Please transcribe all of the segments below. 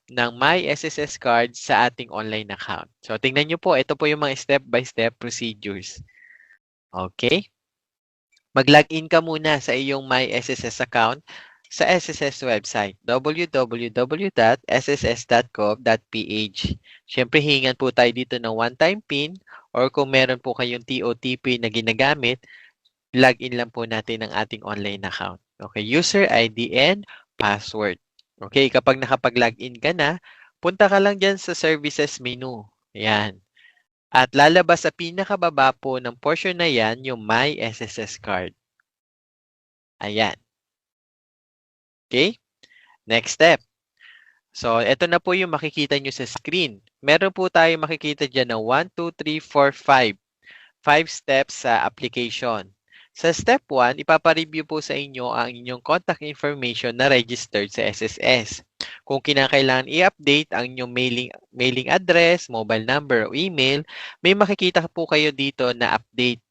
ng My SSS card sa ating online account. So, tingnan nyo po, ito po yung mga step-by-step procedures. Okay? Mag-login ka muna sa iyong My SSS account sa SSS website, www.sss.gov.ph. Siyempre, hingan po tayo dito ng one-time PIN or kung meron po kayong TOTP na ginagamit, login lang po natin ang ating online account. Okay, user ID and password. Okay, kapag nakapag-login ka na, punta ka lang dyan sa services menu. Ayan. At lalabas sa pinakababa po ng portion na yan, yung My SSS card. Ayan. Okay? Next step. So, ito na po yung makikita nyo sa screen. Meron po tayo makikita dyan na 1, 2, 3, 4, 5. 5 steps sa application. Sa step 1, ipapareview po sa inyo ang inyong contact information na registered sa SSS. Kung kinakailangan i-update ang inyong mailing address, mobile number, o email, may makikita po kayo dito na update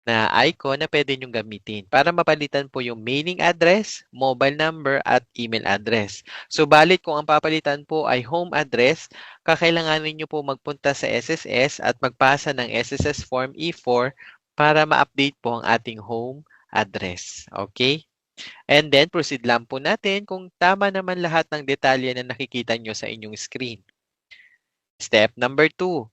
na icon na pwede nyong gamitin para mapalitan po yung mailing address, mobile number, at email address. Subalit kung ang papalitan po ay home address, kakailanganin nyo po magpunta sa SSS at magpasa ng SSS Form E4 para ma-update po ang ating home address. Okay? And then, proceed lang po natin kung tama naman lahat ng detalye na nakikita nyo sa inyong screen. Step number 2.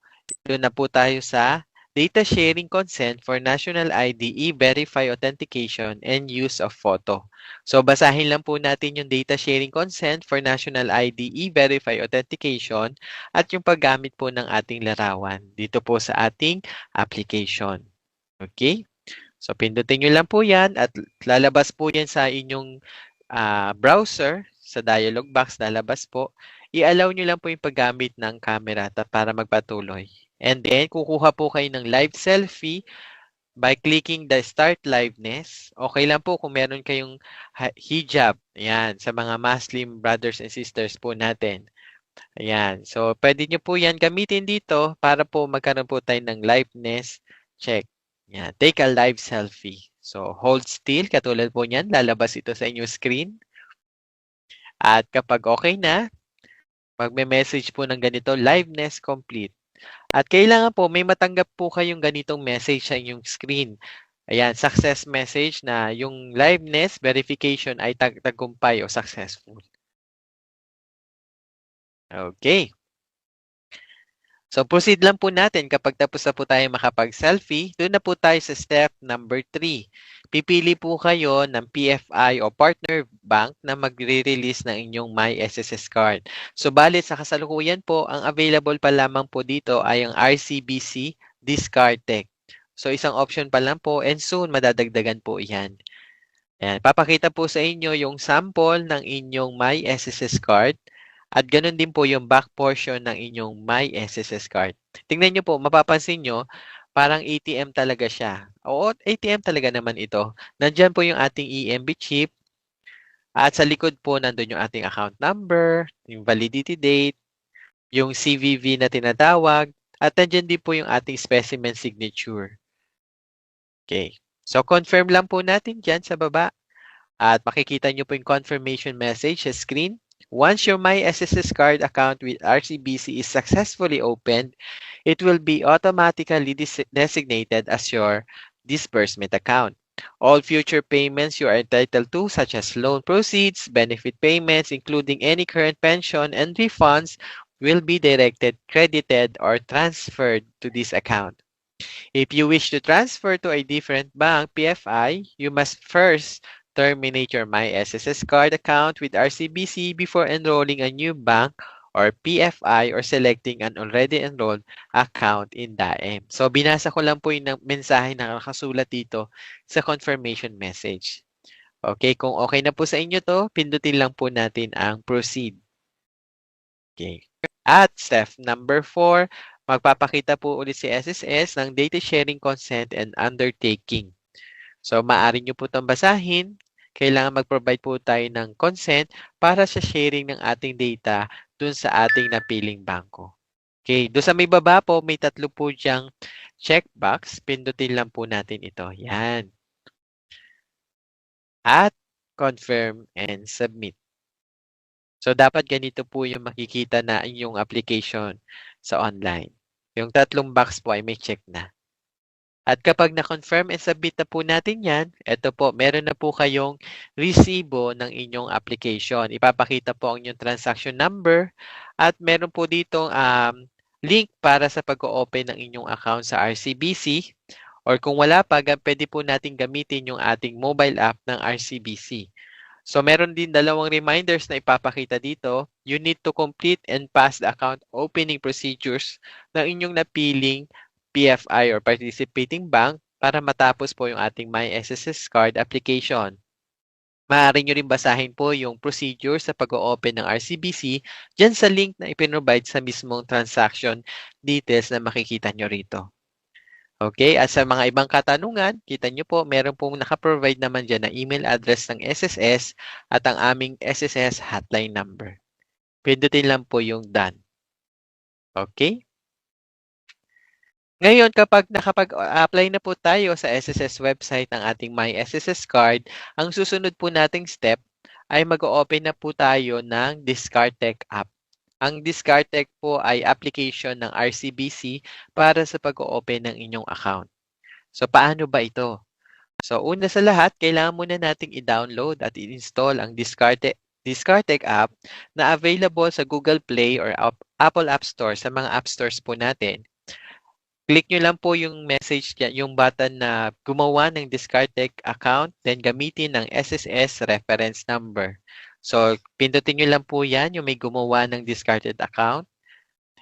Doon na po tayo sa Data Sharing Consent for National ID E-Verify Authentication and Use of Photo. So, basahin lang po natin yung Data Sharing Consent for National ID E-Verify Authentication at yung paggamit po ng ating larawan dito po sa ating application. Okay? So, pindutin nyo lang po yan at lalabas po yan sa inyong browser. Sa dialog box, lalabas po. I-allow nyo lang po yung paggamit ng camera para magpatuloy. And then, kukuha po kayo ng live selfie by clicking the Start Liveness. Okay lang po kung meron kayong hijab. Ayan, sa mga Muslim brothers and sisters po natin. Ayan, so pwede nyo po yan gamitin dito para po magkaroon po tayo ng liveness check. Ayan, take a live selfie. So, hold still, katulad po niyan, lalabas ito sa inyong screen. At kapag okay na, magme-message po ng ganito, liveness complete. At kailangan po may matanggap po kayong ganitong message sa inyong screen. Ayan, success message na yung liveness verification ay tagumpay o successful. Okay. So, proceed lang po natin kapag tapos na po tayo makapag-selfie. Doon na po tayo sa step number 3. Pipili po kayo ng PFI o partner bank na magre-release ng inyong My SSS card. Subalit sa kasalukuyan po, ang available pa lamang po dito ay ang RCBC Discardtech. So, isang option pa lang po and soon madadagdagan po yan. Ayan, papakita po sa inyo yung sample ng inyong My SSS card. At ganun din po yung back portion ng inyong My SSS card. Tingnan nyo po, mapapansin nyo, parang ATM talaga siya. Oo, ATM talaga naman ito. Nandyan po yung ating EMB chip. At sa likod po, nandun yung ating account number, yung validity date, yung CVV na tinatawag, at nandyan din po yung ating specimen signature. Okay. So, confirm lang po natin dyan sa baba. At makikita nyo po yung confirmation message sa screen. Once your My SSS card account with RCBC is successfully opened, it will be automatically designated as your disbursement account. All future payments you are entitled to, such as loan proceeds, benefit payments, including any current pension and refunds, will be directed, credited, or transferred to this account. If you wish to transfer to a different bank, PFI, you must first terminate your My SSS card account with RCBC before enrolling a new bank or PFI or selecting an already enrolled account in DAEM. So, binasa ko lang po yung mensahe na nakasulat dito sa confirmation message. Okay, kung okay na po sa inyo to, pindutin lang po natin ang proceed. Okay. At step number 4, magpapakita po ulit si SSS ng data sharing consent and undertaking. So, maaari nyo po itong basahin. Kailangan mag-provide po tayo ng consent para sa sharing ng ating data dun sa ating napiling bangko. Okay, doon sa may baba po, may tatlo po diyang checkbox. Pindutin lang po natin ito. Yan. At confirm and submit. So, dapat ganito po yung makikita na inyong application sa online. Yung tatlong box po ay may check na. At kapag na-confirm and submit na po natin yan, eto po, meron na po kayong resibo ng inyong application. Ipapakita po ang inyong transaction number at meron po ditong link para sa pag-open ng inyong account sa RCBC. Or kung wala pa, pwede po natin gamitin yung ating mobile app ng RCBC. So meron din dalawang reminders na ipapakita dito. You need to complete and pass the account opening procedures ng inyong napiling PFI or participating bank para matapos po yung ating My SSS card application. Maaari nyo rin basahin po yung procedure sa pag-open ng RCBC dyan sa link na ipinrovide sa mismong transaction details na makikita nyo rito. Okay, at sa mga ibang katanungan, kita nyo po, meron pong nakaprovide naman dyan na email address ng SSS at ang aming SSS hotline number. Pindutin lang po yung done. Okay? Ngayon, kapag nakapag-apply na po tayo sa SSS website ng ating My SSS card, ang susunod po nating step ay mag-open na po tayo ng Discartech app. Ang Discartech po ay application ng RCBC para sa pag-open ng inyong account. So, paano ba ito? So, una sa lahat, kailangan muna nating i-download at i-install ang Discartech app na available sa Google Play or Apple App Store sa mga app stores po natin. Click nyo lang po yung message, yung button na gumawa ng Discartech account, then gamitin ng SSS reference number. So, pindutin nyo lang po yan, yung may gumawa ng Discartech account.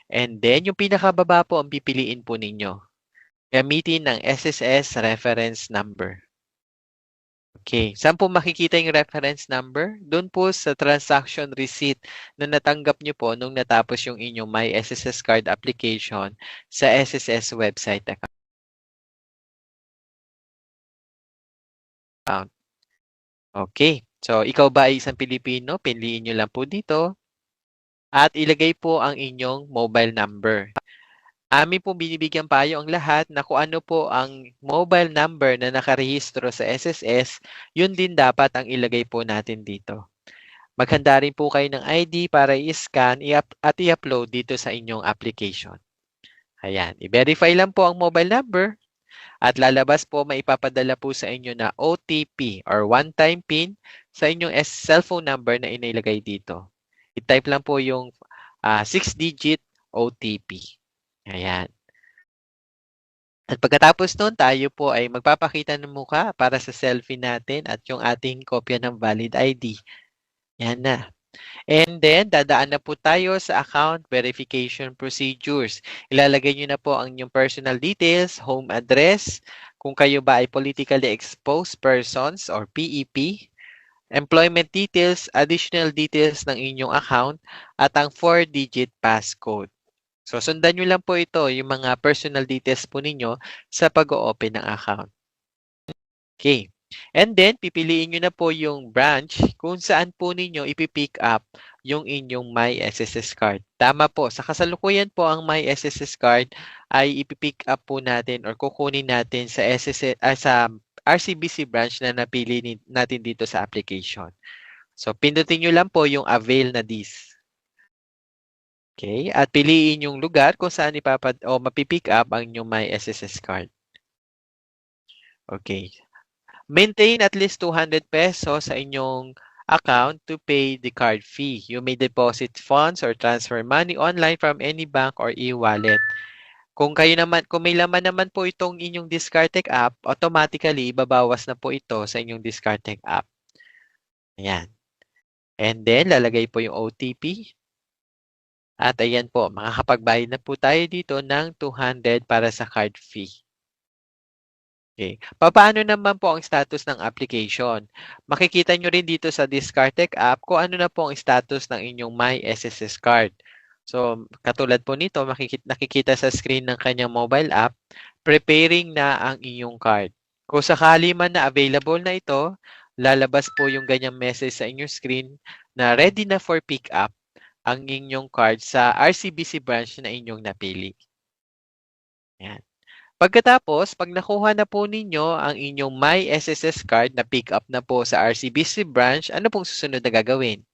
And then, yung pinakababa po ang pipiliin po ninyo. Gamitin ng SSS reference number. Okay. Saan po makikita yung reference number? Doon po sa transaction receipt na natanggap nyo po nung natapos yung inyong My SSS card application sa SSS website account. Okay. So, ikaw ba ay isang Pilipino? Piliin nyo lang po dito. At ilagay po ang inyong mobile number. Amin po binibigyan payo ang lahat na kung ano po ang mobile number na nakarehistro sa SSS, yun din dapat ang ilagay po natin dito. Maghanda rin po kayo ng ID para i-scan at i-upload dito sa inyong application. Ayan, i-verify lang po ang mobile number at lalabas po maipapadala po sa inyo na OTP or one-time PIN sa inyong cellphone number na inilagay dito. I-type lang po yung 6-digit OTP. Ayan. At pagkatapos nun, tayo po ay magpapakita ng mukha para sa selfie natin at yung ating kopya ng valid ID. Yan na. And then, dadaan na po tayo sa account verification procedures. Ilalagay nyo na po ang inyong personal details, home address, kung kayo ba ay politically exposed persons or PEP, employment details, additional details ng inyong account, at ang 4-digit passcode. So, sundan nyo lang po ito, yung mga personal details po ninyo sa pag-o-open ng account. Okay. And then, pipiliin nyo na po yung branch kung saan po ninyo ipipick up yung inyong My SSS card. Tama po, sa kasalukuyan po ang My SSS card ay ipipick up po natin or kukunin natin sa sa RCBC branch na napili natin dito sa application. So, pindutin nyo lang po yung avail na this. Okay, at piliin yung lugar kung saan mapipick up ang inyong My SSS card. Okay. Maintain at least 200 pesos sa inyong account to pay the card fee. You may deposit funds or transfer money online from any bank or e-wallet. Kung may laman naman po itong inyong Discartech app, automatically ibabawas na po ito sa inyong Discartech app. Ayan. And then, lalagay po yung OTP. At ayan po, makakapagbayad na po tayo dito ng 200 para sa card fee. Okay. Paano naman po ang status ng application? Makikita nyo rin dito sa Discartech app kung ano na po ang status ng inyong My SSS card. So, katulad po nito, nakikita sa screen ng kanyang mobile app, preparing na ang inyong card. Kung sakali man na available na ito, lalabas po yung ganyang message sa inyong screen na ready na for pick up ang inyong card sa RCBC branch na inyong napili. Yan. Pagkatapos, pag nakuha na po ninyo ang inyong My SSS card na pick up na po sa RCBC branch, ano pong susunod na gagawin?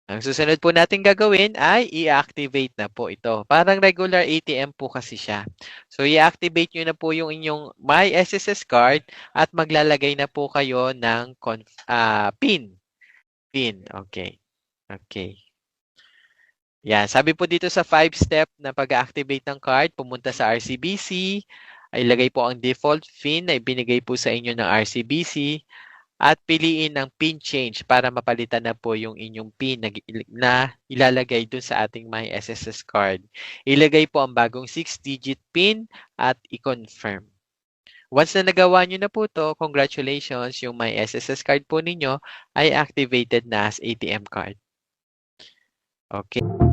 Ang susunod po natin gagawin ay i-activate na po ito. Parang regular ATM po kasi siya. So, i-activate nyo na po yung inyong My SSS card at maglalagay na po kayo ng PIN. PIN. Okay. Okay. Yan. Sabi po dito sa 5-step na pag-activate ng card, pumunta sa RCBC, ay ilagay po ang default PIN na ibinigay po sa inyo ng RCBC at piliin ang PIN change para mapalitan na po yung inyong PIN na ilalagay dun sa ating My SSS card. Ilagay po ang bagong 6-digit PIN at i-confirm. Once na nagawa nyo na po to, congratulations, yung My SSS card po ninyo ay activated na as ATM card. Okay.